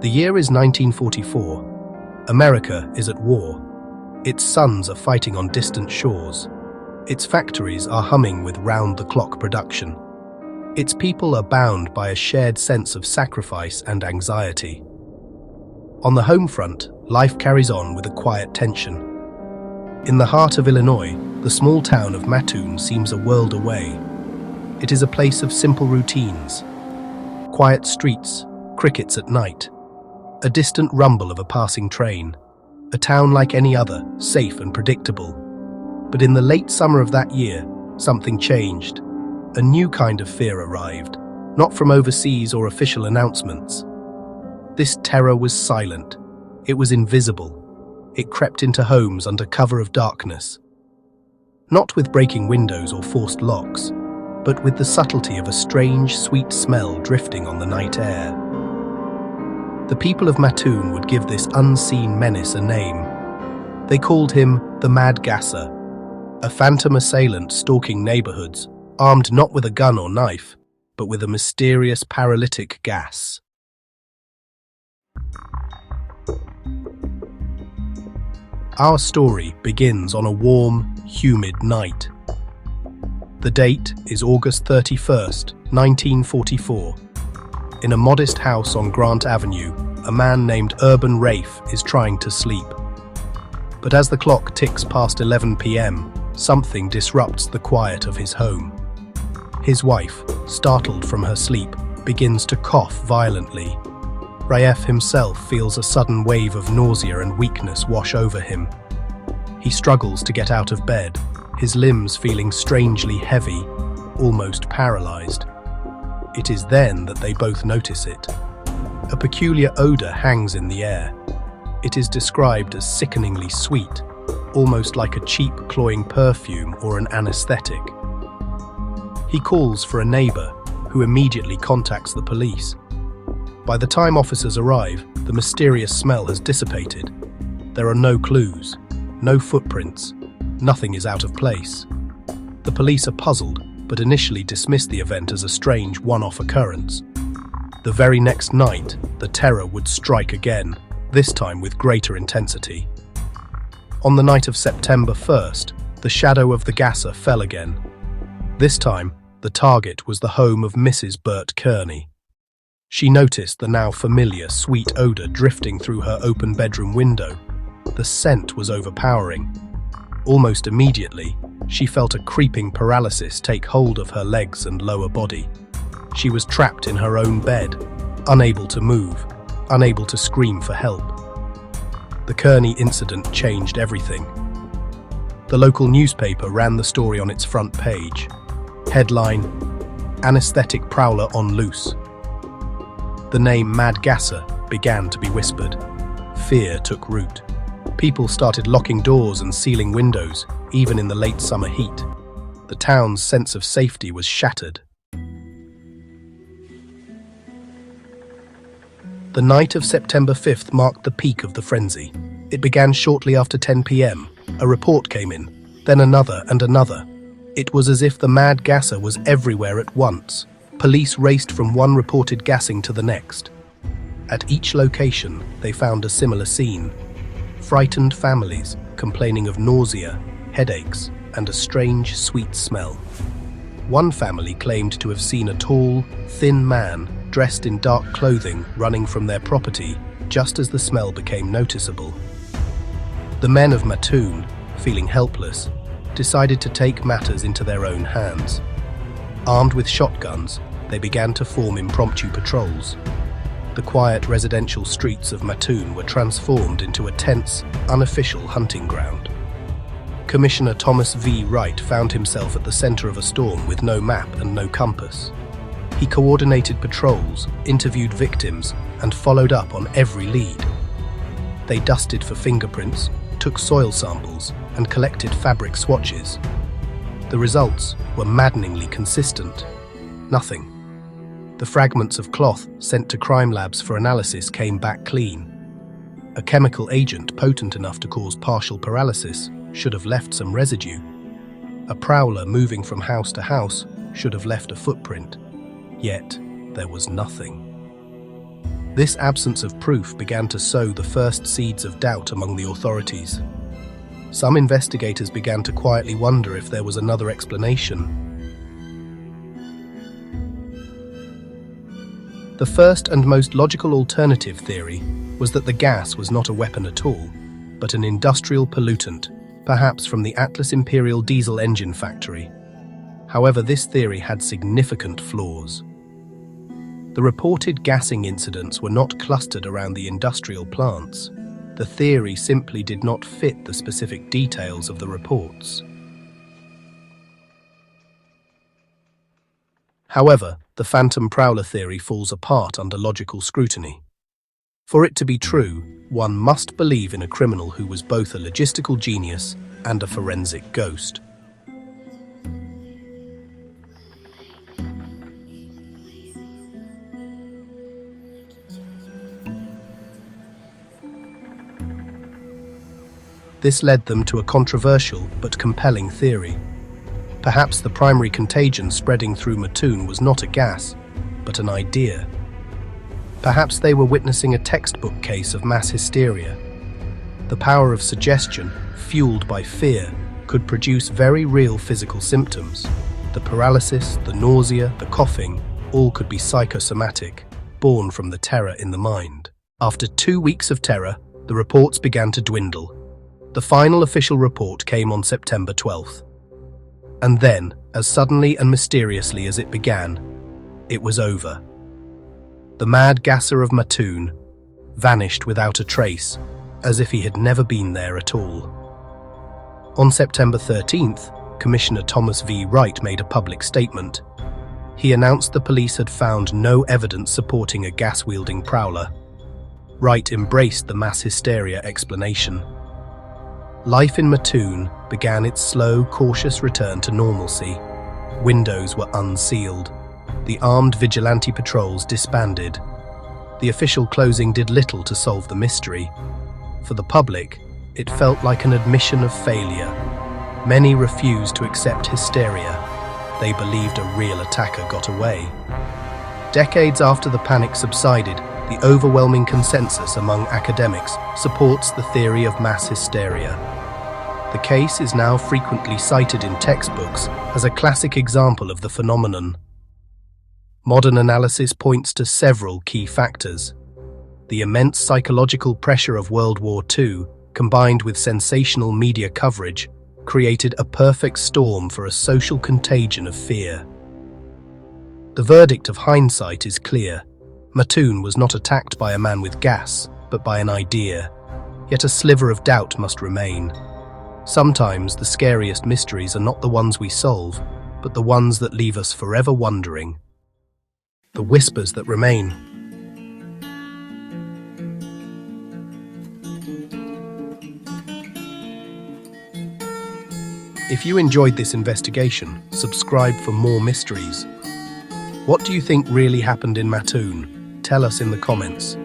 The year is 1944. America is at war. Its sons are fighting on distant shores. Its factories are humming with round-the-clock production. Its people are bound by a shared sense of sacrifice and anxiety. On the home front, life carries on with a quiet tension. In the heart of Illinois, the small town of Mattoon seems a world away. It is a place of simple routines. Quiet streets, crickets at night, a distant rumble of a passing train. A town like any other, safe and predictable. But in the late summer of that year, something changed. A new kind of fear arrived, not from overseas or official announcements. This terror was silent. It was invisible. It crept into homes under cover of darkness. Not with breaking windows or forced locks, but with the subtlety of a strange, sweet smell drifting on the night air. The people of Mattoon would give this unseen menace a name. They called him the Mad Gasser, a phantom assailant stalking neighborhoods, armed not with a gun or knife, but with a mysterious paralytic gas. Our story begins on a warm, humid night. The date is August 31st, 1944. In a modest house on Grant Avenue, a man named Urban Rafe is trying to sleep. But as the clock ticks past 11 p.m., something disrupts the quiet of his home. His wife, startled from her sleep, begins to cough violently. Rafe himself feels a sudden wave of nausea and weakness wash over him. He struggles to get out of bed, his limbs feeling strangely heavy, almost paralyzed. It is then that they both notice it. A peculiar odor hangs in the air. It is described as sickeningly sweet, almost like a cheap, cloying perfume or an anesthetic. He calls for a neighbor, who immediately contacts the police. By the time officers arrive, the mysterious smell has dissipated. There are no clues, no footprints, nothing is out of place. The police are puzzled, but initially dismiss the event as a strange one-off occurrence. The very next night, the terror would strike again, this time with greater intensity. On the night of September 1st, the shadow of the gasser fell again. This time, the target was the home of Mrs. Bert Kearney. She noticed the now familiar sweet odor drifting through her open bedroom window. The scent was overpowering. Almost immediately, she felt a creeping paralysis take hold of her legs and lower body. She was trapped in her own bed, unable to move, unable to scream for help. The Kearney incident changed everything. The local newspaper ran the story on its front page. Headline: Anesthetic Prowler on Loose. The name Mad Gasser began to be whispered. Fear took root. People started locking doors and sealing windows, even in the late summer heat. The town's sense of safety was shattered. The night of September 5th marked the peak of the frenzy. It began shortly after 10 p.m. A report came in, then another and another. It was as if the Mad Gasser was everywhere at once. Police raced from one reported gassing to the next. At each location, they found a similar scene. Frightened families complaining of nausea, headaches, and a strange, sweet smell. One family claimed to have seen a tall, thin man dressed in dark clothing running from their property just as the smell became noticeable. The men of Mattoon, feeling helpless, decided to take matters into their own hands. Armed with shotguns, they began to form impromptu patrols. The quiet residential streets of Mattoon were transformed into a tense, unofficial hunting ground. Commissioner Thomas V. Wright found himself at the center of a storm with no map and no compass. He coordinated patrols, interviewed victims, and followed up on every lead. They dusted for fingerprints, took soil samples, and collected fabric swatches. The results were maddeningly consistent. Nothing. The fragments of cloth sent to crime labs for analysis came back clean. A chemical agent potent enough to cause partial paralysis should have left some residue. A prowler moving from house to house should have left a footprint. Yet, there was nothing. This absence of proof began to sow the first seeds of doubt among the authorities. Some investigators began to quietly wonder if there was another explanation. The first and most logical alternative theory was that the gas was not a weapon at all, but an industrial pollutant, perhaps from the Atlas Imperial diesel engine factory. However, this theory had significant flaws. The reported gassing incidents were not clustered around the industrial plants. The theory simply did not fit the specific details of the reports. However, the phantom prowler theory falls apart under logical scrutiny. For it to be true, one must believe in a criminal who was both a logistical genius and a forensic ghost. This led them to a controversial but compelling theory. Perhaps the primary contagion spreading through Mattoon was not a gas, but an idea. Perhaps they were witnessing a textbook case of mass hysteria. The power of suggestion, fueled by fear, could produce very real physical symptoms. The paralysis, the nausea, the coughing, all could be psychosomatic, born from the terror in the mind. After 2 weeks of terror, the reports began to dwindle. The final official report came on September 12th. And then, as suddenly and mysteriously as it began, it was over. The Mad Gasser of Mattoon vanished without a trace, as if he had never been there at all. On September 13th, Commissioner Thomas V. Wright made a public statement. He announced the police had found no evidence supporting a gas-wielding prowler. Wright embraced the mass hysteria explanation. Life in Mattoon began its slow, cautious return to normalcy. Windows were unsealed. The armed vigilante patrols disbanded. The official closing did little to solve the mystery. For the public, it felt like an admission of failure. Many refused to accept hysteria. They believed a real attacker got away. Decades after the panic subsided, the overwhelming consensus among academics supports the theory of mass hysteria. The case is now frequently cited in textbooks as a classic example of the phenomenon. Modern analysis points to several key factors. The immense psychological pressure of World War II, combined with sensational media coverage, created a perfect storm for a social contagion of fear. The verdict of hindsight is clear. Mattoon was not attacked by a man with gas, but by an idea. Yet a sliver of doubt must remain. Sometimes the scariest mysteries are not the ones we solve, but the ones that leave us forever wondering. The whispers that remain. If you enjoyed this investigation, subscribe for more mysteries. What do you think really happened in Mattoon? Tell us in the comments.